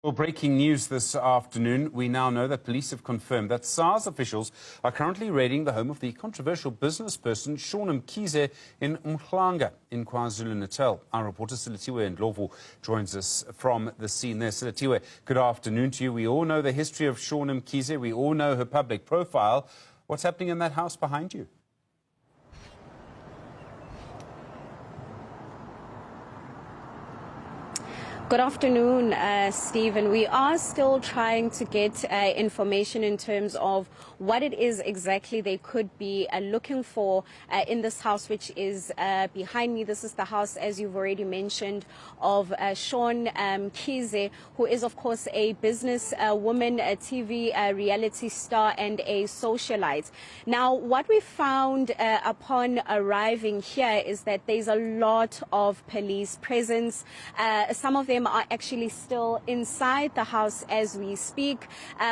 Well, breaking news this afternoon. We now know that police have confirmed that SARS officials are currently raiding the home of the controversial business person Mamkhize in Mamkhize in KwaZulu-Natal. Our reporter Silatiwe Ndlovu joins us from the scene there. Silatiwe, good afternoon to you. We all know the history of Mamkhize. We all know her public profile. What's happening in that house behind you? Good afternoon, Stephen. We are still trying to get information in terms of what it is exactly they could be looking for in this house, which is behind me. This is the house, as you've already mentioned, of Mamkhize, who is, of course, a business woman, a TV reality star, and a socialite. Now, what we found upon arriving here is that there's a lot of police presence. Some of them are actually still inside the house as we speak.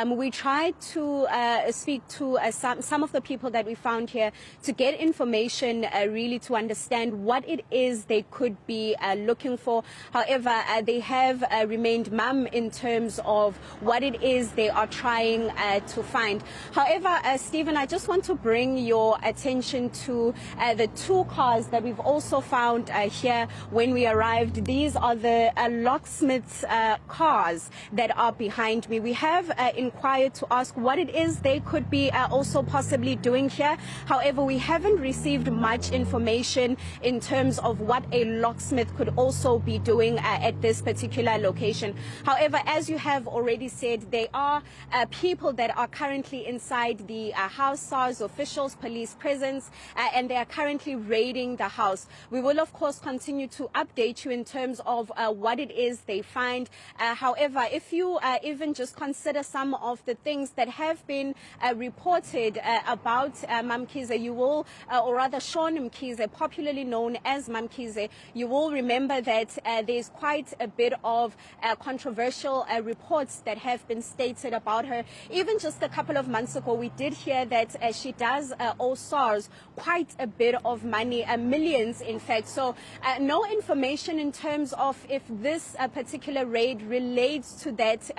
We tried to speak to some of the people that we found here to get information really to understand what it is they could be looking for. However, they have remained mum in terms of what it is they are trying to find. However, Stephen, I just want to bring your attention to the two cars that we've also found here when we arrived. These are the locksmiths' cars that are behind me. We have inquired to ask what it is they could be also possibly doing here. However, we haven't received much information in terms of what a locksmith could also be doing at this particular location. However, as you have already said, there are people that are currently inside the house, SARS officials, police presence, and they are currently raiding the house. We will, of course, continue to update you in terms of what it is they find. However, if you even just consider some of the things that have been reported about Mamkhize, you will, or rather Mamkhize, popularly known as Mamkhize, you will remember that there's quite a bit of controversial reports that have been stated about her. Even just a couple of months ago, we did hear that she does owe SARS quite a bit of money, millions in fact. So no information in terms of if this particular raid relates to that,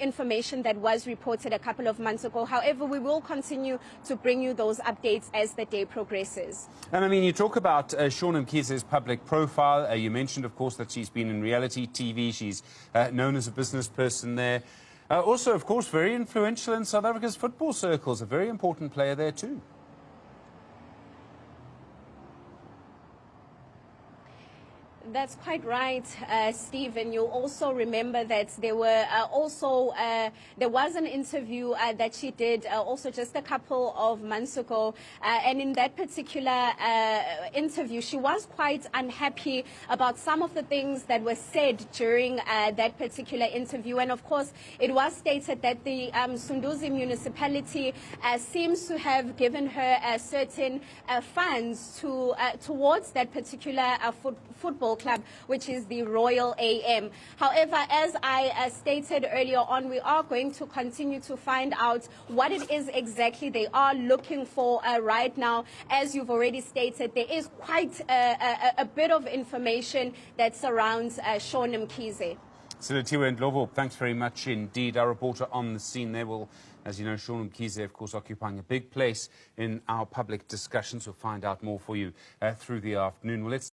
information that was reported a couple of months ago. However, we will continue to bring you those updates as the day progresses. And I mean, you talk about Mamkhize's public profile. You mentioned, of course, that she's been in reality TV. She's known as a business person there. Also, of course, very influential in South Africa's football circles, a very important player there too. That's quite right, Stephen. You'll also remember that there were there was an interview that she did also just a couple of months ago, and in that particular interview, she was quite unhappy about some of the things that were said during that particular interview. And of course, it was stated that the Sunduzi municipality seems to have given her certain funds towards that particular football club, which is the Royal AM. However, as I stated earlier on, we are going to continue to find out what it is exactly they are looking for right now. As you've already stated, there is quite a bit of information that surrounds Mamkhize. Silatiwe Ndlovu, thanks very much indeed. Our reporter on the scene there will, as you know, Mamkhize, of course, occupying a big place in our public discussions. We'll find out more for you through the afternoon. Well, let's